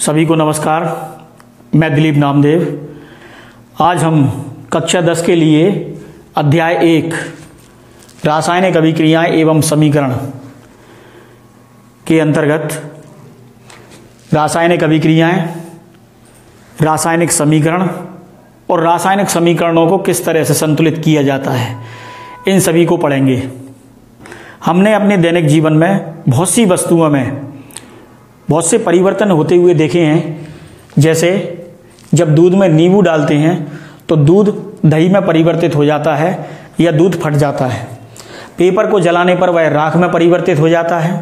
सभी को नमस्कार। मैं दिलीप नामदेव। आज हम कक्षा 10 के लिए अध्याय 1 रासायनिक अभिक्रियाएं एवं समीकरण के अंतर्गत रासायनिक अभिक्रियाएं, रासायनिक समीकरण और रासायनिक समीकरणों को किस तरह से संतुलित किया जाता है, इन सभी को पढ़ेंगे। हमने अपने दैनिक जीवन में बहुत सी वस्तुओं में बहुत से परिवर्तन होते हुए देखे हैं। जैसे जब दूध में नींबू डालते हैं तो दूध दही में परिवर्तित हो जाता है या दूध फट जाता है। पेपर को जलाने पर वह राख में परिवर्तित हो जाता है।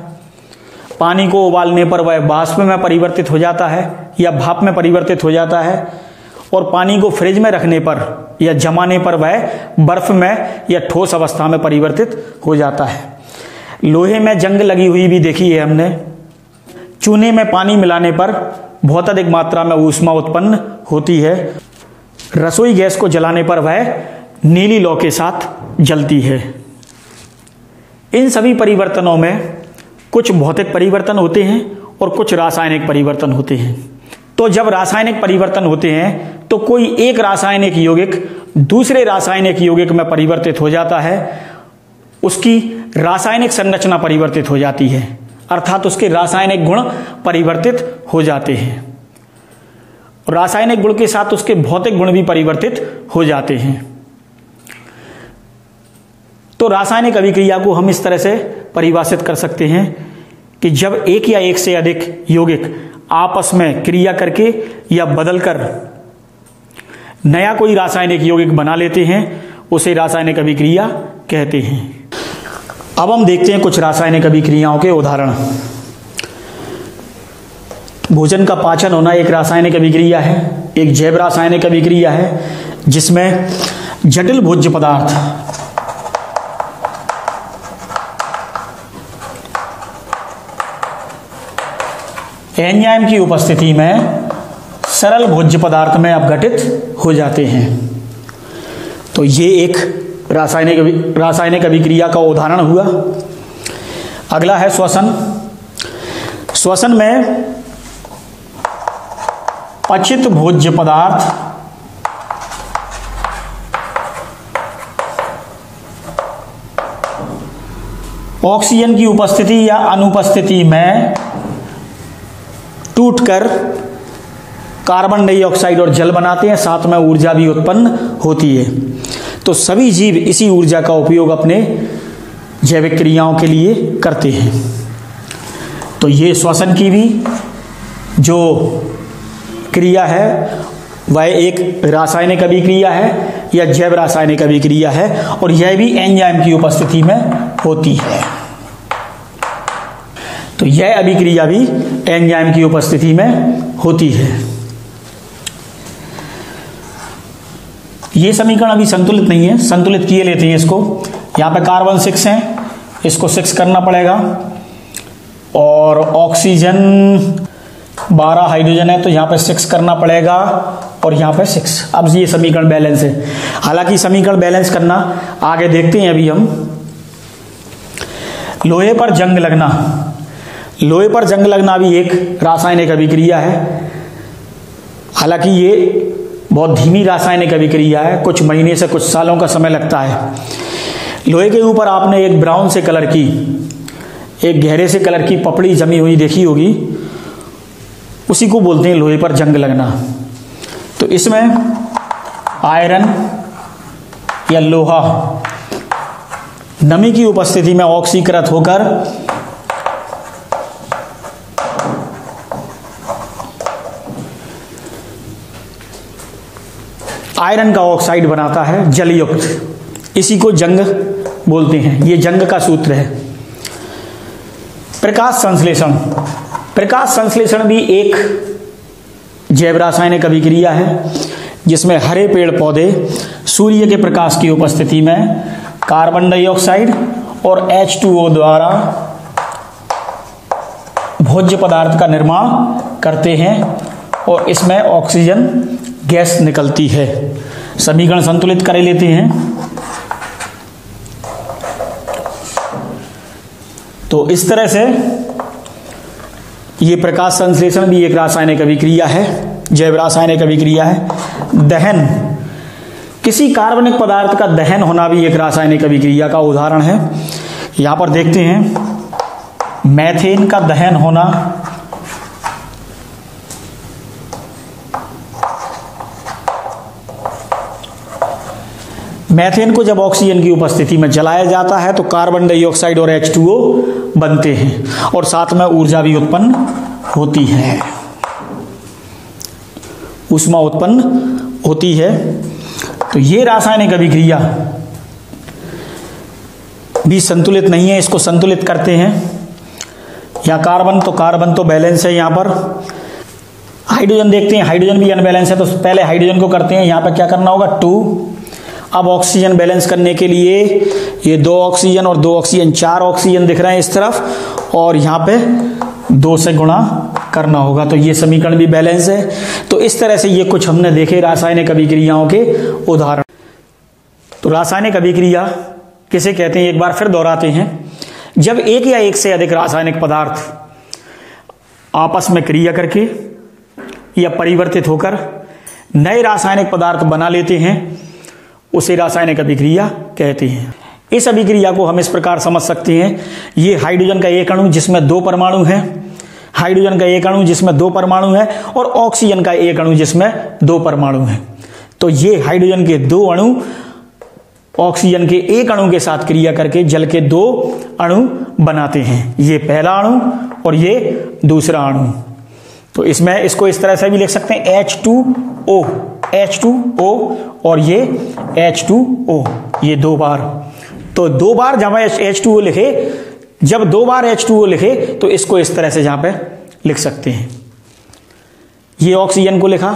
पानी को उबालने पर वह वाष्प में परिवर्तित हो जाता है या भाप में परिवर्तित हो जाता है। और पानी को फ्रिज में रखने पर या जमाने पर वह बर्फ में या ठोस अवस्था में परिवर्तित हो जाता है। लोहे में जंग लगी हुई भी देखी है हमने। चूने में पानी मिलाने पर बहुत अधिक मात्रा में ऊष्मा उत्पन्न होती है। रसोई गैस को जलाने पर वह नीली लौ के साथ जलती है। इन सभी परिवर्तनों में कुछ भौतिक परिवर्तन होते हैं और कुछ रासायनिक परिवर्तन होते हैं। तो जब रासायनिक परिवर्तन होते हैं तो कोई एक रासायनिक यौगिक दूसरे रासायनिक यौगिक में परिवर्तित हो जाता है। उसकी रासायनिक संरचना परिवर्तित हो जाती है, अर्थात उसके रासायनिक गुण परिवर्तित हो जाते हैं। रासायनिक गुण के साथ उसके भौतिक गुण भी परिवर्तित हो जाते हैं। तो रासायनिक अभिक्रिया को हम इस तरह से परिभाषित कर सकते हैं कि जब एक या एक से अधिक यौगिक आपस में क्रिया करके या बदलकर नया कोई रासायनिक यौगिक बना लेते हैं, उसे रासायनिक अभिक्रिया कहते हैं। अब हम देखते हैं कुछ रासायनिक अभिक्रियाओं के उदाहरण। भोजन का पाचन होना एक रासायनिक अभिक्रिया है, एक जैव रासायनिक अभिक्रिया है, जिसमें जटिल भोज्य पदार्थ एंजाइम की उपस्थिति में सरल भोज्य पदार्थ में अपघटित हो जाते हैं। तो ये एक रासायनिक अभिक्रिया का उदाहरण हुआ। अगला है श्वसन। श्वसन में पचित भोज्य पदार्थ ऑक्सीजन की उपस्थिति या अनुपस्थिति में टूटकर कार्बन डाइऑक्साइड और जल बनाते हैं, साथ में ऊर्जा भी उत्पन्न होती है। तो सभी जीव इसी ऊर्जा का उपयोग अपने जैविक क्रियाओं के लिए करते हैं। तो ये श्वसन की भी जो क्रिया है वह एक रासायनिक अभिक्रिया है या जैव रासायनिक अभिक्रिया है, और यह भी एंजाइम की उपस्थिति में होती है। तो यह अभिक्रिया भी एंजाइम की उपस्थिति में होती है। ये समीकरण अभी संतुलित नहीं है, संतुलित किए लेते हैं इसको। यहाँ पे कार्बन 6 है, इसको 6 करना पड़ेगा, और ऑक्सीजन 12, हाइड्रोजन है तो यहाँ पे 6 करना पड़ेगा, और यहाँ पे 6। अब ये समीकरण बैलेंस है। हालांकि समीकरण बैलेंस करना आगे देखते हैं। अभी हम लोहे पर जंग लगना। लोहे पर जंग लगना भी एक रासायनिक अभिक्रिया है। हालांकि ये बहुत धीमी रासायनिक अभिक्रिया है, कुछ महीने से कुछ सालों का समय लगता है। लोहे के ऊपर आपने एक ब्राउन से कलर की, एक गहरे से कलर की पपड़ी जमी हुई देखी होगी, उसी को बोलते हैं लोहे पर जंग लगना। तो इसमें आयरन या लोहा नमी की उपस्थिति में ऑक्सीकृत होकर आयरन का ऑक्साइड बनाता है जलयुक्त। इसी को जंग बोलते हैं। ये जंग का सूत्र है। प्रकाश संश्लेषण। प्रकाश संश्लेषण भी एक जैव रासायनिक अभिक्रिया है, जिसमें हरे पेड़ पौधे सूर्य के प्रकाश की उपस्थिति में कार्बन डाइऑक्साइड और H2O द्वारा भोज्य पदार्थ का निर्माण करते हैं, और इसमें ऑक्सीजन गैस निकलती है। समीकरण संतुलित कर लेते हैं। तो इस तरह से ये प्रकाश संश्लेषण भी एक रासायनिक अभिक्रिया है, जैव रासायनिक अभिक्रिया है। दहन, किसी कार्बनिक पदार्थ का दहन होना भी एक रासायनिक अभिक्रिया का उदाहरण है। यहां पर देखते हैं मैथेन का दहन होना, मैथेन को जब ऑक्सीजन की उपस्थिति में जलाया जाता है तो कार्बन डाइऑक्साइड और H2O बनते हैं और साथ में ऊर्जा भी उत्पन्न होती है, ऊष्मा उत्पन्न होती है। तो ये रासायनिक अभिक्रिया भी संतुलित नहीं है, इसको संतुलित करते हैं। या कार्बन तो बैलेंस है। यहां पर हाइड्रोजन देखते हैं, हाइड्रोजन भी अनबैलेंस है, तो पहले हाइड्रोजन को करते हैं। यहां पर क्या करना होगा 2। अब ऑक्सीजन बैलेंस करने के लिए ये 2 ऑक्सीजन और 2 ऑक्सीजन, 4 ऑक्सीजन दिख रहे हैं इस तरफ, और यहां पे 2 से गुणा करना होगा, तो ये समीकरण भी बैलेंस है। तो इस तरह से ये कुछ हमने देखे रासायनिक अभिक्रियाओं के उदाहरण। तो रासायनिक अभिक्रिया किसे कहते हैं, एक बार फिर दोहराते हैं। जब एक या एक से अधिक रासायनिक पदार्थ आपस में क्रिया करके या परिवर्तित होकर नए रासायनिक पदार्थ बना लेते हैं, उसे रासायनिक अभिक्रिया कहते हैं। इस अभिक्रिया को हम इस प्रकार समझ सकते हैं, ये हाइड्रोजन का एक अणु जिसमें 2 परमाणु हैं, हाइड्रोजन का एक अणु जिसमें 2 परमाणु हैं, और ऑक्सीजन का एक अणु जिसमें 2 परमाणु हैं। तो ये हाइड्रोजन के 2 अणु ऑक्सीजन के एक अणु के साथ क्रिया करके जल के 2 अणु बनाते हैं। ये पहला अणु और ये दूसरा अणु। तो इसमें इसको इस तरह से भी लिख सकते हैं H2O, और ये H2O, ये 2 बार। तो 2 बार जब H2O लिखे, जब 2 बार H2O लिखे तो इसको इस तरह से यहां पे लिख सकते हैं। ये ऑक्सीजन को लिखा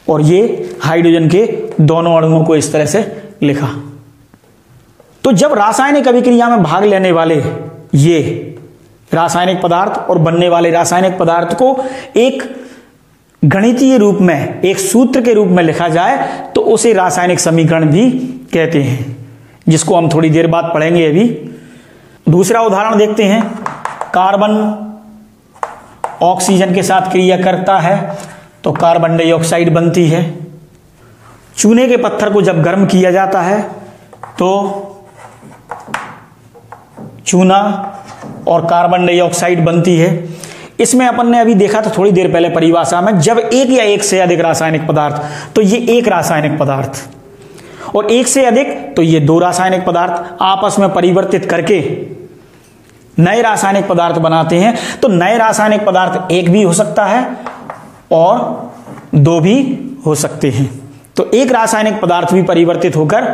और ये हाइड्रोजन के दोनों अणुओं को इस तरह से लिखा। तो जब रासायनिक अभिक्रिया में भाग लेने वाले ये रासायनिक पदार्थ और बनने वाले रासायनिक पदार्थ को एक गणितीय रूप में, एक सूत्र के रूप में लिखा जाए तो उसे रासायनिक समीकरण भी कहते हैं, जिसको हम थोड़ी देर बाद पढ़ेंगे। अभी दूसरा उदाहरण देखते हैं। कार्बन ऑक्सीजन के साथ क्रिया करता है तो कार्बन डाइऑक्साइड बनती है। चूने के पत्थर को जब गर्म किया जाता है तो चूना और कार्बन डाइऑक्साइड बनती है। इसमें अपन ने अभी देखा था थोड़ी देर पहले परिभाषा में, जब एक या एक से अधिक रासायनिक पदार्थ, तो ये एक रासायनिक पदार्थ, और एक से अधिक तो ये 2 रासायनिक पदार्थ आपस में परिवर्तित करके नए रासायनिक पदार्थ बनाते हैं। तो नए रासायनिक पदार्थ एक भी हो सकता है और 2 भी हो सकते हैं। तो एक रासायनिक पदार्थ भी परिवर्तित होकर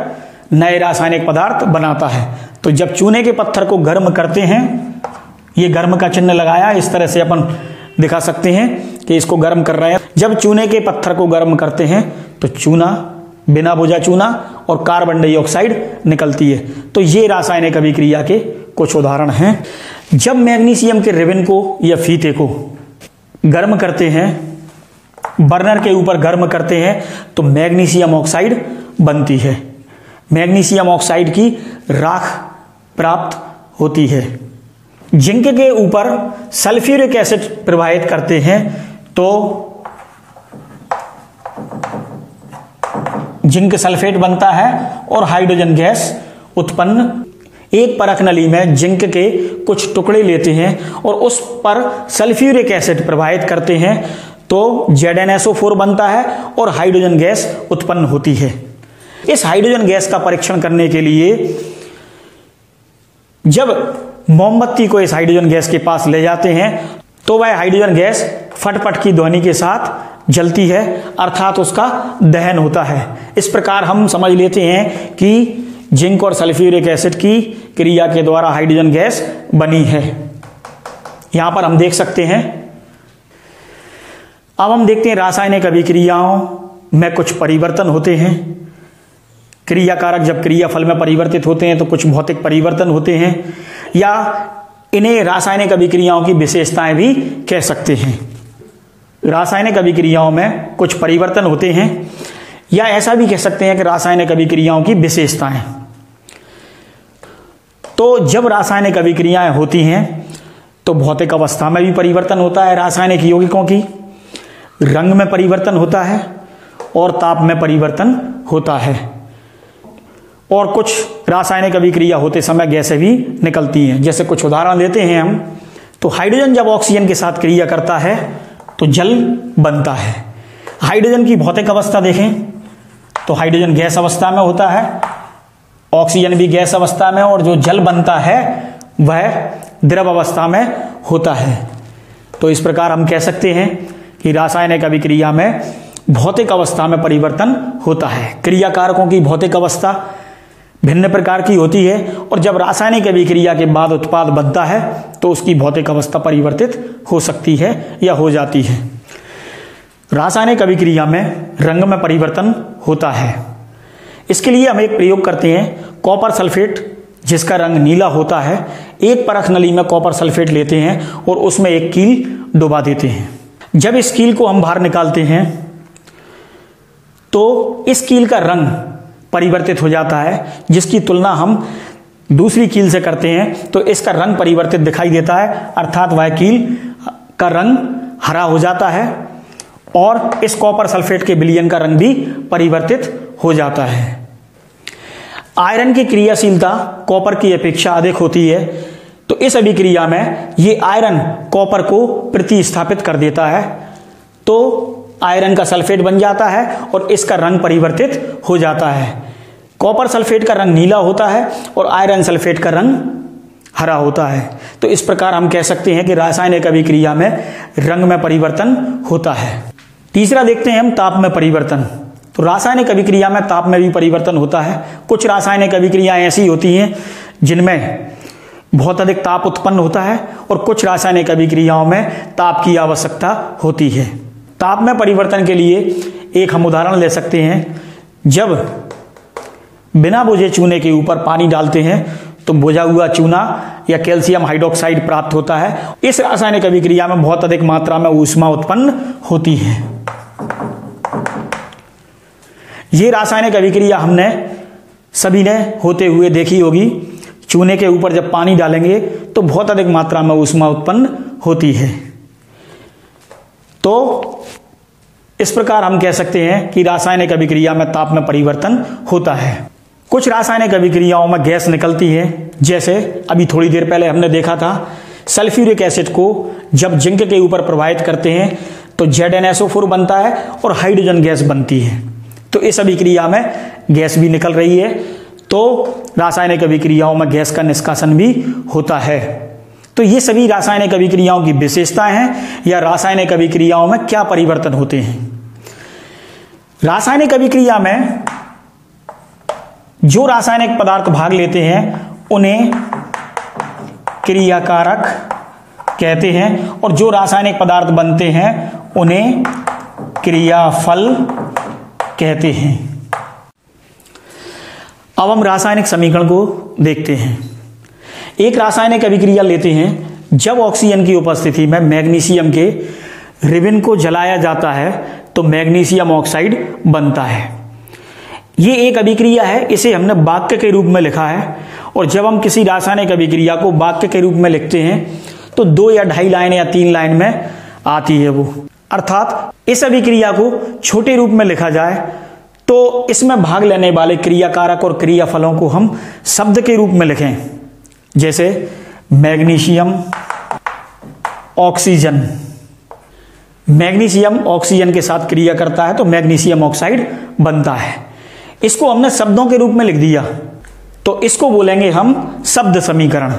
नए रासायनिक पदार्थ बनाता है। तो जब चूने के पत्थर को गर्म करते हैं, ये गर्म का चिन्ह लगाया, इस तरह से अपन दिखा सकते हैं कि इसको गर्म कर रहे हैं। जब चूने के पत्थर को गर्म करते हैं तो चूना, बिना बुझा चूना और कार्बन डाइऑक्साइड निकलती है। तो ये रासायनिक अभिक्रिया के कुछ उदाहरण हैं। जब मैग्नीशियम के रिबन को या फीते को गर्म करते हैं, बर्नर के ऊपर गर्म करते हैं, तो मैग्नीशियम ऑक्साइड बनती है। मैग्नीशियम ऑक्साइड की राख प्राप्त होती है। जिंक के ऊपर सल्फ्यूरिक एसिड प्रवाहित करते हैं तो जिंक सल्फेट बनता है और हाइड्रोजन गैस उत्पन्न। एक परख नली में जिंक के कुछ टुकड़े लेते हैं और उस पर सल्फ्यूरिक एसिड प्रवाहित करते हैं तो ZnSO4 बनता है और हाइड्रोजन गैस उत्पन्न होती है। इस हाइड्रोजन गैस का परीक्षण करने के लिए जब मोमबत्ती को इस हाइड्रोजन गैस के पास ले जाते हैं तो वह हाइड्रोजन गैस फटफट की ध्वनि के साथ जलती है, अर्थात उसका दहन होता है। इस प्रकार हम समझ लेते हैं कि जिंक और सल्फ्यूरिक एसिड की क्रिया के द्वारा हाइड्रोजन गैस बनी है। यहां पर हम देख सकते हैं। अब हम देखते हैं रासायनिक अभिक्रियाओं में कुछ परिवर्तन होते हैं। क्रिया कारक जब क्रिया फल में परिवर्तित होते हैं तो कुछ भौतिक परिवर्तन होते हैं, या इन्हें रासायनिक अभिक्रियाओं की विशेषताएं भी कह सकते हैं। रासायनिक अभिक्रियाओं में कुछ परिवर्तन होते हैं, या ऐसा भी कह सकते हैं कि रासायनिक अभिक्रियाओं की विशेषताएं। तो जब रासायनिक अभिक्रियाएं होती हैं तो भौतिक अवस्था में भी परिवर्तन होता है रासायनिक यौगिकों की, रंग में परिवर्तन होता है और ताप में परिवर्तन होता है। और कुछ रासायनिक अभिक्रिया होते समय गैसें भी निकलती हैं। जैसे कुछ उदाहरण देते हैं हम, तो हाइड्रोजन जब ऑक्सीजन के साथ क्रिया करता है तो जल बनता है। हाइड्रोजन की भौतिक अवस्था देखें तो हाइड्रोजन गैस अवस्था में होता है, ऑक्सीजन भी गैस अवस्था में, और जो जल बनता है वह द्रव अवस्था में होता है। तो इस प्रकार हम कह सकते हैं कि रासायनिक अभिक्रिया में भौतिक अवस्था में परिवर्तन होता है। क्रिया कारकों की भौतिक अवस्था भिन्न प्रकार की होती है, और जब रासायनिक अभिक्रिया के बाद उत्पाद बनता है तो उसकी भौतिक अवस्था परिवर्तित हो सकती है या हो जाती है। रासायनिक अभिक्रिया में रंग में परिवर्तन होता है। इसके लिए हम एक प्रयोग करते हैं, कॉपर सल्फेट जिसका रंग नीला होता है, एक परख नली में कॉपर सल्फेट लेते हैं और उसमें एक कील डुबा देते हैं। जब इस कील को हम बाहर निकालते हैं तो इस कील का रंग परिवर्तित हो जाता है, जिसकी तुलना हम दूसरी कील से करते हैं तो इसका रंग परिवर्तित दिखाई देता है, अर्थात वह कील का रंग हरा हो जाता है और इस कॉपर सल्फेट के विलयन का रंग भी परिवर्तित हो जाता है। आयरन की क्रियाशीलता कॉपर की अपेक्षा अधिक होती है, तो इस अभिक्रिया में ये आयरन कॉपर को प्रतिस्थापित कर देता है, तो आयरन का सल्फेट बन जाता है और इसका रंग परिवर्तित हो जाता है। कॉपर सल्फेट का रंग नीला होता है और आयरन सल्फेट का रंग हरा होता है। तो इस प्रकार हम कह सकते हैं कि रासायनिक अभिक्रिया में रंग में परिवर्तन होता है। तीसरा देखते हैं हम ताप में परिवर्तन। तो रासायनिक अभिक्रिया में ताप में भी परिवर्तन होता है। कुछ रासायनिक अभिक्रियाएं ऐसी होती हैं जिनमें बहुत अधिक ताप उत्पन्न होता है और कुछ रासायनिक अभिक्रियाओं में ताप की आवश्यकता होती है। ताप में परिवर्तन के लिए एक हम उदाहरण ले सकते हैं, जब बिना बुझे चूने के ऊपर पानी डालते हैं तो बुझा हुआ चूना या कैल्शियम हाइड्रोक्साइड प्राप्त होता है। इस रासायनिक अभिक्रिया में बहुत अधिक मात्रा में ऊष्मा उत्पन्न होती है। ये रासायनिक अभिक्रिया हमने सभी ने होते हुए देखी होगी। चूने के ऊपर जब पानी डालेंगे तो बहुत अधिक मात्रा में ऊष्मा उत्पन्न होती है। तो इस प्रकार हम कह सकते हैं कि रासायनिक अभिक्रिया में ताप में परिवर्तन होता है। कुछ रासायनिक अभिक्रियाओं में गैस निकलती है, जैसे अभी थोड़ी देर पहले हमने देखा था, सल्फ्यूरिक एसिड को जब जिंक के ऊपर प्रवाहित करते हैं तो ZnSO4 बनता है और हाइड्रोजन गैस बनती है। तो इस अभिक्रिया में गैस भी निकल रही है, तो रासायनिक अभिक्रियाओं में गैस का निष्कासन भी होता है। तो ये सभी रासायनिक अभिक्रियाओं की विशेषताएं हैं, या रासायनिक अभिक्रियाओं में क्या परिवर्तन होते हैं। रासायनिक अभिक्रिया में जो रासायनिक पदार्थ भाग लेते हैं उन्हें क्रियाकारक कहते हैं, और जो रासायनिक पदार्थ बनते हैं उन्हें क्रियाफल कहते हैं। अब हम रासायनिक समीकरण को देखते हैं। एक रासायनिक अभिक्रिया लेते हैं, जब ऑक्सीजन की उपस्थिति में मैग्नीशियम के रिबन को जलाया जाता है तो मैग्नीशियम ऑक्साइड बनता है। ये एक अभिक्रिया है, इसे हमने वाक्य के रूप में लिखा है, और जब हम किसी रासायनिक अभिक्रिया को वाक्य के रूप में लिखते हैं तो 2 या 2.5 लाइन या 3 लाइन में आती है वो। अर्थात इस अभिक्रिया को छोटे रूप में लिखा जाए तो इसमें भाग लेने वाले क्रियाकारक और क्रियाफलों को हम शब्द के रूप में लिखें, जैसे मैग्नीशियम ऑक्सीजन। मैग्नीशियम ऑक्सीजन के साथ क्रिया करता है तो मैग्नीशियम ऑक्साइड बनता है। इसको हमने शब्दों के रूप में लिख दिया तो इसको बोलेंगे हम शब्द समीकरण।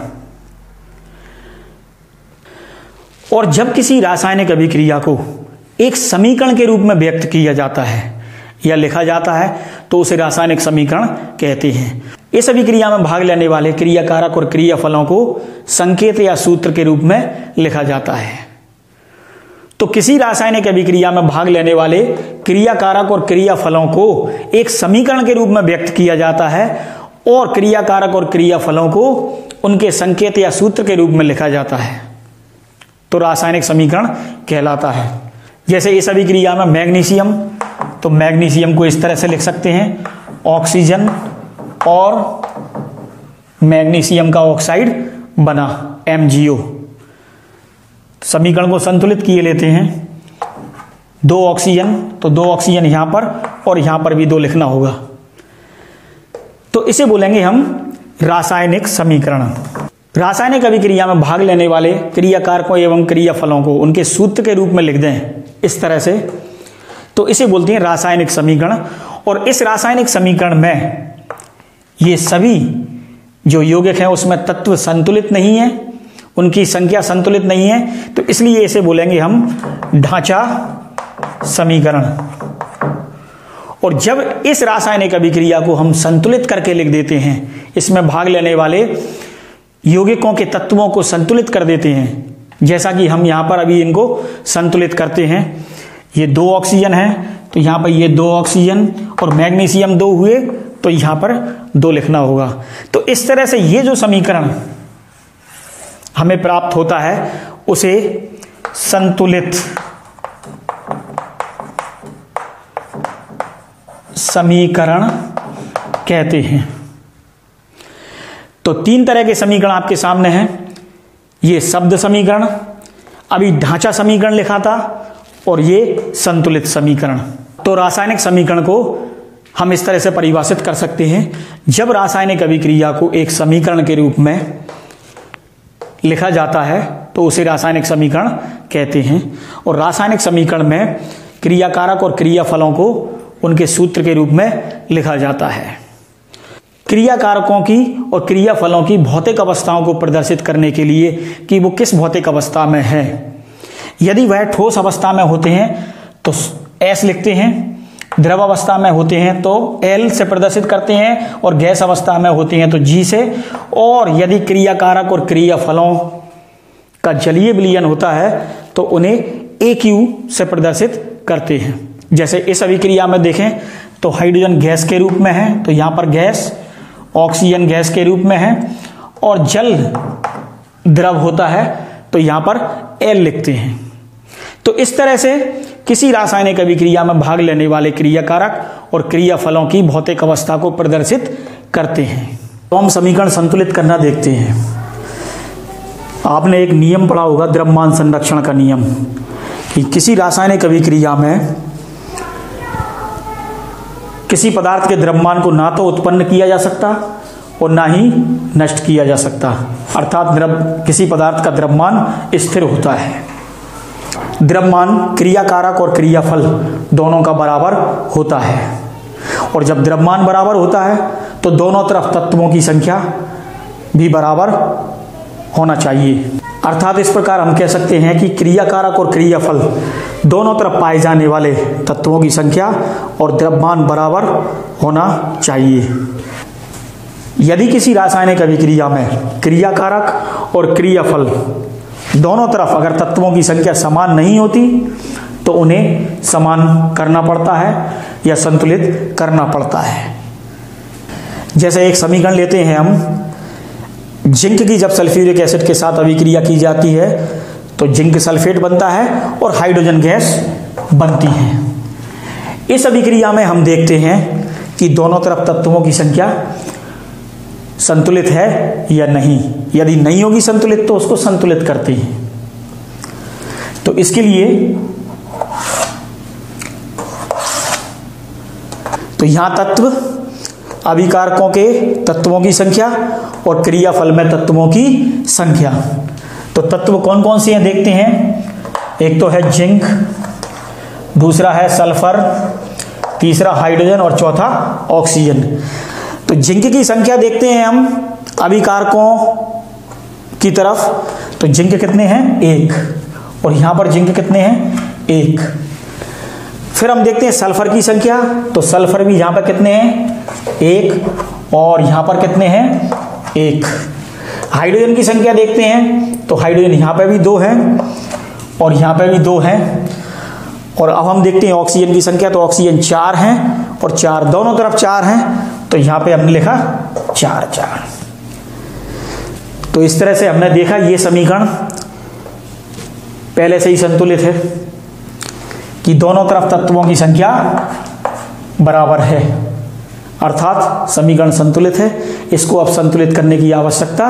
और जब किसी रासायनिक अभिक्रिया को एक समीकरण के रूप में व्यक्त किया जाता है या लिखा जाता है तो उसे रासायनिक समीकरण कहते हैं। इस अभिक्रिया में भाग लेने वाले क्रियाकारक और क्रियाफलों को संकेत या सूत्र के रूप में लिखा जाता है। तो किसी रासायनिक अभिक्रिया में भाग लेने वाले क्रियाकारक और क्रियाफलों को एक समीकरण के रूप में व्यक्त किया जाता है और क्रियाकारक और क्रियाफलों को उनके संकेत या सूत्र के रूप में लिखा जाता है, तो रासायनिक समीकरण कहलाता है। जैसे इस अभिक्रिया में मैग्नीशियम, तो मैग्नीशियम को इस तरह से लिख सकते हैं, ऑक्सीजन और मैग्नीशियम का ऑक्साइड बना MgO। समीकरण को संतुलित किए लेते हैं, 2 ऑक्सीजन, तो 2 ऑक्सीजन यहां पर और यहां पर भी 2 लिखना होगा, तो इसे बोलेंगे हम रासायनिक समीकरण। रासायनिक अभिक्रिया में भाग लेने वाले क्रियाकारकों एवं क्रियाफलों को उनके सूत्र के रूप में लिख दें इस तरह से, तो इसे बोलते हैं रासायनिक समीकरण। और इस रासायनिक समीकरण में ये सभी जो यौगिक हैं उसमें तत्व संतुलित नहीं है, उनकी संख्या संतुलित नहीं है, तो इसलिए इसे बोलेंगे हम ढांचा समीकरण। और जब इस रासायनिक अभिक्रिया को हम संतुलित करके लिख देते हैं, इसमें भाग लेने वाले यौगिकों के तत्वों को संतुलित कर देते हैं, जैसा कि हम यहां पर अभी इनको संतुलित करते हैं। ये 2 ऑक्सीजन है तो यहां पर ये 2 ऑक्सीजन और मैग्नीशियम 2 हुए तो यहां पर 2 लिखना होगा। तो इस तरह से ये जो समीकरण हमें प्राप्त होता है उसे संतुलित समीकरण कहते हैं। तो 3 तरह के समीकरण आपके सामने हैं। ये शब्द समीकरण, अभी ढांचा समीकरण लिखा था, और ये संतुलित समीकरण। तो रासायनिक समीकरण को हम इस तरह से परिभाषित कर सकते हैं, जब रासायनिक अभिक्रिया को एक समीकरण के रूप में लिखा जाता है तो उसे रासायनिक समीकरण कहते हैं। और रासायनिक समीकरण में क्रियाकारक और क्रियाफलों को उनके सूत्र के रूप में लिखा जाता है। क्रियाकारकों की और क्रियाफलों की भौतिक अवस्थाओं को प्रदर्शित करने के लिए कि वो किस भौतिक अवस्था में है, यदि वह ठोस अवस्था में होते हैं तो S लिखते हैं, द्रव अवस्था में होते हैं तो L से प्रदर्शित करते हैं, और गैस अवस्था में होते हैं तो G से, और यदि क्रियाकारक और क्रियाफलों का जलीय विलयन होता है तो उन्हें AQ से प्रदर्शित करते हैं। जैसे इस अभिक्रिया में देखें तो हाइड्रोजन गैस के रूप में है तो यहां पर गैस, ऑक्सीजन गैस के रूप में है, और जल द्रव होता है तो यहां पर L लिखते हैं। तो इस तरह से किसी रासायनिक अभिक्रिया में भाग लेने वाले क्रियाकारक और क्रियाफलों की भौतिक अवस्था को प्रदर्शित करते हैं। तो हम समीकरण संतुलित करना देखते हैं। आपने एक नियम पढ़ा होगा, द्रव्यमान संरक्षण का नियम, कि किसी रासायनिक अभिक्रिया में किसी पदार्थ के द्रव्यमान को ना तो उत्पन्न किया जा सकता और ना ही नष्ट किया जा सकता, अर्थात किसी पदार्थ का द्रव्यमान स्थिर होता है। द्रव्यमान क्रियाकारक और क्रियाफल दोनों का बराबर होता है, और जब द्रव्यमान बराबर होता है तो दोनों तरफ तत्वों की संख्या भी बराबर होना चाहिए। अर्थात इस प्रकार हम कह सकते हैं कि क्रियाकारक और क्रियाफल दोनों तरफ पाए जाने वाले तत्वों की संख्या और द्रव्यमान बराबर होना चाहिए। यदि किसी रासायनिक अभिक्रिया में क्रियाकारक और क्रियाफल दोनों तरफ अगर तत्वों की संख्या समान नहीं होती तो उन्हें समान करना पड़ता है या संतुलित करना पड़ता है। जैसे एक समीकरण लेते हैं हम, जिंक की जब सल्फ्यूरिक एसिड के साथ अभिक्रिया की जाती है तो जिंक सल्फेट बनता है और हाइड्रोजन गैस बनती है। इस अभिक्रिया में हम देखते हैं कि दोनों तरफ तत्वों की संख्या संतुलित है या नहीं। यदि नहीं होगी संतुलित तो उसको संतुलित करते हैं। तो इसके लिए तो यहां तत्व अभिकारकों के तत्वों की संख्या और क्रियाफल में तत्वों की संख्या। तो तत्व कौन कौन से हैं देखते हैं। एक तो है जिंक, दूसरा है सल्फर, तीसरा हाइड्रोजन और चौथा ऑक्सीजन। तो जिंक की संख्या देखते हैं हम अभिकारकों की तरफ, तो जिंक कितने हैं 1, और यहां पर जिंक कितने हैं 1। फिर हम देखते हैं सल्फर की संख्या, तो सल्फर भी यहां पर कितने हैं 1, और यहां पर कितने हैं 1। हाइड्रोजन की संख्या देखते हैं तो हाइड्रोजन यहां पर भी 2 हैं और यहां पर भी 2 हैं। और अब हम देखते हैं ऑक्सीजन की संख्या, तो ऑक्सीजन 4 हैं और 4 दोनों तरफ 4 हैं, तो यहां पे हमने लिखा 4 4। तो इस तरह से हमने देखा ये समीकरण पहले से ही संतुलित है कि दोनों तरफ तत्वों की संख्या बराबर है, अर्थात समीकरण संतुलित है। इसको अब संतुलित करने की आवश्यकता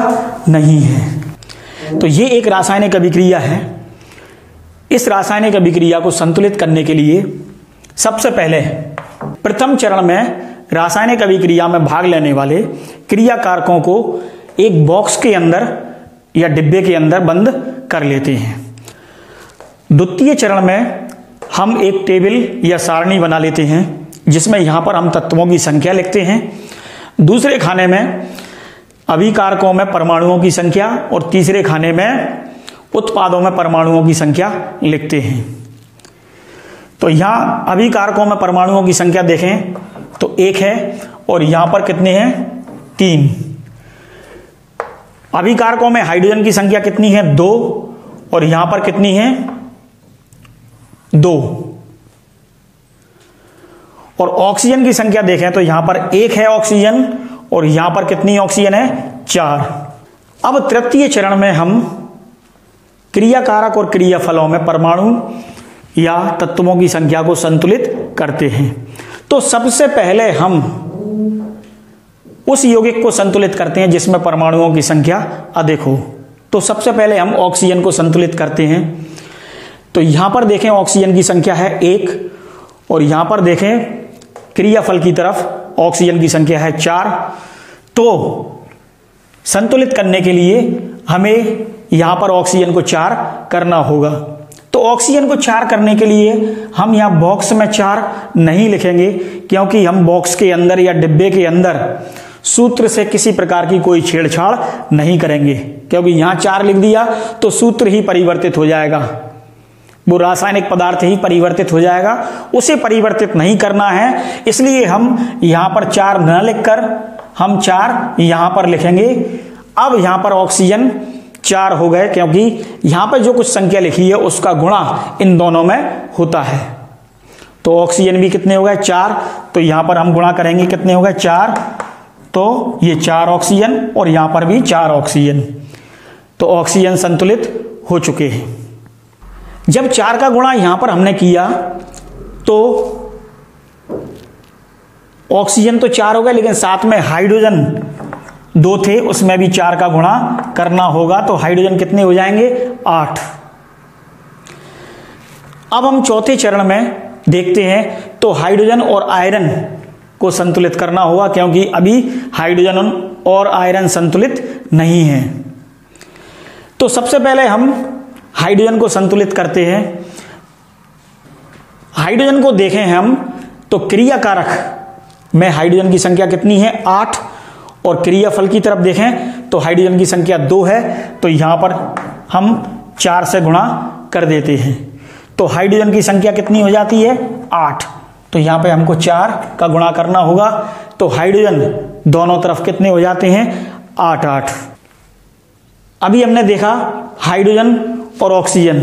नहीं है। तो ये एक रासायनिक अभिक्रिया है इस रासायनिक अभिक्रिया को संतुलित करने के लिए सबसे पहले प्रथम चरण में रासायनिक अभिक्रिया में भाग लेने वाले क्रिया कारकों को एक बॉक्स के अंदर या डिब्बे के अंदर बंद कर लेते हैं। द्वितीय चरण में हम एक टेबल या सारणी बना लेते हैं जिसमें यहां पर हम तत्वों की संख्या लिखते हैं। दूसरे खाने में अभिकारकों में परमाणुओं की संख्या और तीसरे खाने में उत्पादों में परमाणुओं की संख्या लिखते हैं। तो यहां अभिकारकों में परमाणुओं की संख्या देखें तो 1 है और यहां पर कितने हैं 3। अभिकारकों में हाइड्रोजन की संख्या कितनी है 2 और यहां पर कितनी है 2। और ऑक्सीजन की संख्या देखें तो यहां पर 1 है ऑक्सीजन और यहां पर कितनी ऑक्सीजन है 4। अब तृतीय चरण में हम क्रियाकारक और क्रियाफलों में परमाणु या तत्वों की संख्या को संतुलित करते हैं। तो सबसे पहले हम उस यौगिक को संतुलित करते हैं जिसमें परमाणुओं की संख्या अधिक हो। तो सबसे पहले हम ऑक्सीजन को संतुलित करते हैं। तो यहां पर देखें ऑक्सीजन की संख्या है 1 और यहां पर देखें क्रियाफल की तरफ ऑक्सीजन की संख्या है 4। तो संतुलित करने के लिए हमें यहां पर ऑक्सीजन को 4 करना होगा। तो ऑक्सीजन को 4 करने के लिए हम यहां बॉक्स में 4 नहीं लिखेंगे क्योंकि हम बॉक्स के अंदर या डिब्बे के अंदर सूत्र से किसी प्रकार की कोई छेड़छाड़ नहीं करेंगे, क्योंकि यहां 4 लिख दिया तो सूत्र ही परिवर्तित हो जाएगा, वो रासायनिक पदार्थ ही परिवर्तित हो जाएगा, उसे परिवर्तित नहीं करना है। इसलिए हम यहां पर 4 न लिखकर हम 4 यहां पर लिखेंगे। अब यहां पर ऑक्सीजन 4 हो गए क्योंकि यहां पर जो कुछ संख्या लिखी है उसका गुणा इन दोनों में होता है। तो ऑक्सीजन भी कितने हो गए 4, तो यहां पर हम गुणा करेंगे कितने हो गए 4, तो ये 4 ऑक्सीजन और यहां पर भी 4 ऑक्सीजन। तो ऑक्सीजन संतुलित हो चुके हैं। जब 4 का गुणा यहां पर हमने किया तो ऑक्सीजन तो 4 हो गए, लेकिन साथ में हाइड्रोजन 2 थे, उसमें भी 4 का गुणा करना होगा। तो हाइड्रोजन कितने हो जाएंगे 8। अब हम चौथे चरण में देखते हैं तो हाइड्रोजन और आयरन को संतुलित करना होगा, क्योंकि अभी हाइड्रोजन और आयरन संतुलित नहीं है। तो सबसे पहले हम हाइड्रोजन को संतुलित करते हैं। हाइड्रोजन को देखें हम तो क्रियाकारक में हाइड्रोजन की संख्या कितनी है 8 और क्रियाफल की तरफ देखें तो हाइड्रोजन की संख्या 2 है। तो यहां पर हम 4 से गुणा कर देते हैं। तो हाइड्रोजन की संख्या कितनी हो जाती है 8। तो यहां पे हमको 4 का गुणा करना होगा। तो हाइड्रोजन दोनों तरफ कितने हो जाते हैं 8 8। अभी हमने देखा हाइड्रोजन और ऑक्सीजन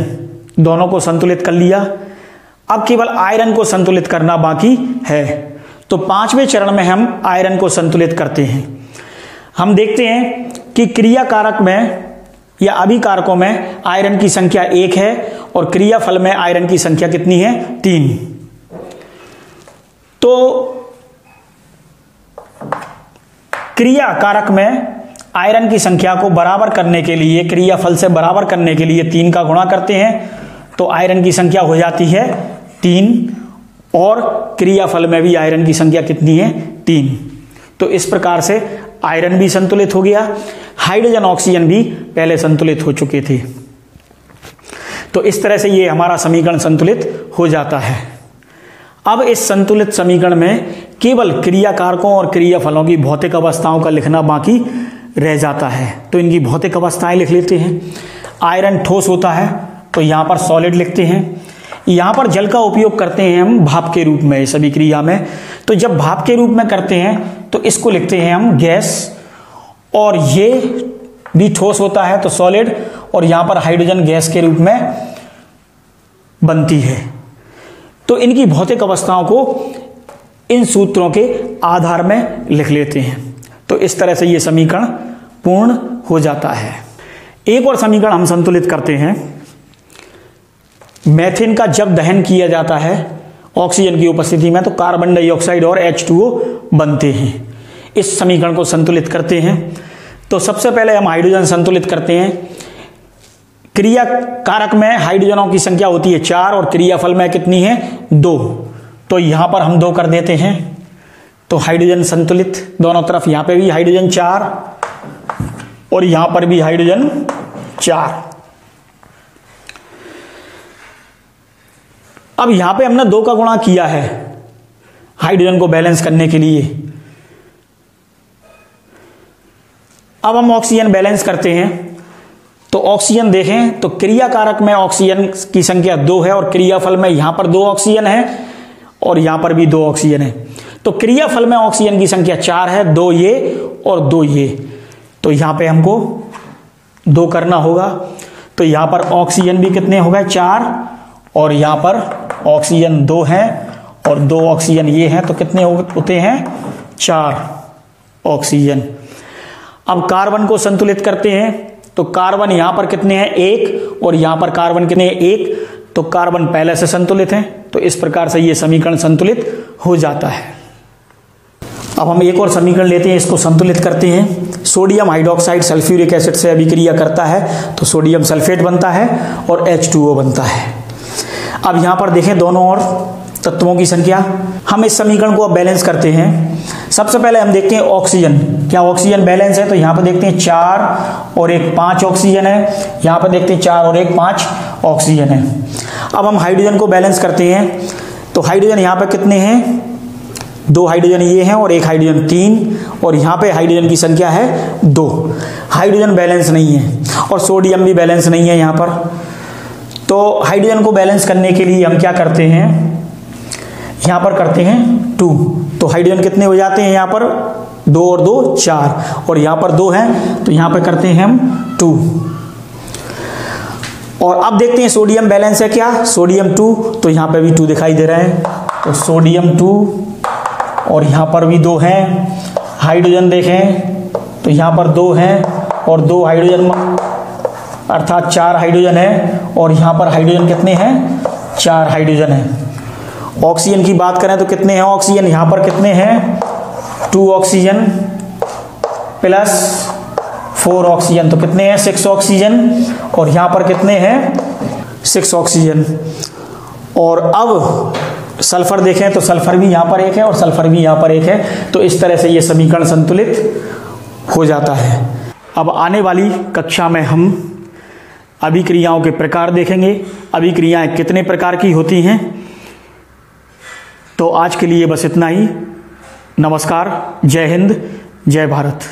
दोनों को संतुलित कर लिया। अब केवल आयरन को संतुलित करना बाकी है। तो 5वें चरण में हम आयरन को संतुलित करते हैं। हम देखते हैं कि क्रियाकारक में या अभिकारकों में आयरन की संख्या 1 है और क्रियाफल में आयरन की संख्या कितनी है 3। तो क्रियाकारक में आयरन की संख्या को बराबर करने के लिए, क्रियाफल से बराबर करने के लिए 3 का गुणा करते हैं। तो आयरन की संख्या हो जाती है 3 और क्रियाफल में भी आयरन की संख्या कितनी है 3। तो इस प्रकार से आयरन भी संतुलित हो गया। हाइड्रोजन ऑक्सीजन भी पहले संतुलित हो चुके थे। तो इस तरह से ये हमारा समीकरण संतुलित हो जाता है। अब इस संतुलित समीकरण में केवल क्रियाकारकों और क्रियाफलों की भौतिक अवस्थाओं का लिखना बाकी रह जाता है। तो इनकी भौतिक अवस्थाएं लिख लेते हैं। आयरन ठोस होता है तो यहां पर सॉलिड लिखते हैं। यहां पर जल का उपयोग करते हैं हम भाप के रूप में सभी क्रिया में। तो जब भाप के रूप में करते हैं तो इसको लिखते हैं हम गैस, और ये भी ठोस होता है तो सॉलिड, और यहां पर हाइड्रोजन गैस के रूप में बनती है। तो इनकी भौतिक अवस्थाओं को इन सूत्रों के आधार में लिख लेते हैं। तो इस तरह से ये समीकरण पूर्ण हो जाता है। एक और समीकरण हम संतुलित करते हैं। मेथेन का जब दहन किया जाता है ऑक्सीजन की उपस्थिति में तो कार्बन डाइऑक्साइड और H2O बनते हैं। इस समीकरण को संतुलित करते हैं। तो सबसे पहले हम हाइड्रोजन संतुलित करते हैं। क्रिया कारक में हाइड्रोजनों की संख्या होती है 4 और क्रियाफल में कितनी है 2। तो यहां पर हम 2 कर देते हैं, तो हाइड्रोजन संतुलित दोनों तरफ, यहां पे भी हाइड्रोजन 4 और यहां पर भी हाइड्रोजन 4। अब यहां पे हमने 2 का गुणा किया है हाइड्रोजन को बैलेंस करने के लिए। अब हम ऑक्सीजन बैलेंस करते हैं, तो ऑक्सीजन देखें तो क्रिया कारक में ऑक्सीजन की संख्या 2 है और क्रियाफल में यहां पर 2 ऑक्सीजन है और यहां पर भी 2 ऑक्सीजन है। तो क्रियाफल में ऑक्सीजन की संख्या 4 है, 2 ये और 2 ये, तो यहां पे हमको 2 करना होगा। तो यहां पर ऑक्सीजन भी कितने हो गए 4 और यहां पर ऑक्सीजन 2 है और 2 ऑक्सीजन ये हैं, तो कितने होते हैं 4 ऑक्सीजन। अब कार्बन को संतुलित करते हैं, तो कार्बन यहां पर कितने हैं 1 और यहां पर कार्बन कितने 1, तो कार्बन पहले से संतुलित है, तो इस प्रकार से ये समीकरण संतुलित हो जाता है। अब हम एक और समीकरण लेते हैं, इसको संतुलित करते हैं। सोडियम हाइड्रोक्साइड सल्फ्यूरिक एसिड से अभिक्रिया करता है तो सोडियम सल्फेट बनता है और H2O बनता है। अब यहां पर देखें दोनों और तत्वों की संख्या, हम इस समीकरण को अब बैलेंस करते हैं। सबसे पहले हम देखते हैं ऑक्सीजन, क्या ऑक्सीजन बैलेंस है, तो यहां पर देखते हैं 4 और 1 5 ऑक्सीजन है, यहां पर देखते हैं 4 और 1 5 ऑक्सीजन है। अब हम हाइड्रोजन को बैलेंस करते हैं, तो हाइड्रोजन यहां पर कितने हैं 2 हाइड्रोजन ये हैं और 1 हाइड्रोजन 3 और यहां पे हाइड्रोजन की संख्या है 2। हाइड्रोजन बैलेंस नहीं है और सोडियम भी बैलेंस नहीं है यहां पर। तो हाइड्रोजन को बैलेंस करने के लिए हम क्या करते हैं, यहां पर करते हैं 2, तो हाइड्रोजन कितने हो जाते हैं यहां पर 2 और 2 4 और यहां पर 2 हैं, तो यहां पर करते हैं हम 2। और अब देखते हैं सोडियम बैलेंस है क्या, सोडियम 2, तो यहां पर भी 2 दिखाई दे रहा है, तो सोडियम 2 और यहां पर भी 2 हैं। हाइड्रोजन देखें तो यहां पर 2 हैं और 2 हाइड्रोजन अर्थात 4 हाइड्रोजन है और यहां पर हाइड्रोजन कितने हैं 4 हाइड्रोजन है। ऑक्सीजन की बात करें तो कितने हैं ऑक्सीजन, यहां पर कितने हैं 2 ऑक्सीजन प्लस 4 ऑक्सीजन, तो कितने हैं 6 ऑक्सीजन और यहां पर कितने हैं 6 ऑक्सीजन। और अब सल्फर देखें तो सल्फर भी यहां पर 1 है और सल्फर भी यहां पर 1 है, तो इस तरह से यह समीकरण संतुलित हो जाता है। अब आने वाली कक्षा में हम अभिक्रियाओं के प्रकार देखेंगे, अभिक्रियाएं कितने प्रकार की होती हैं। तो आज के लिए बस इतना ही। नमस्कार, जय हिंद, जय भारत।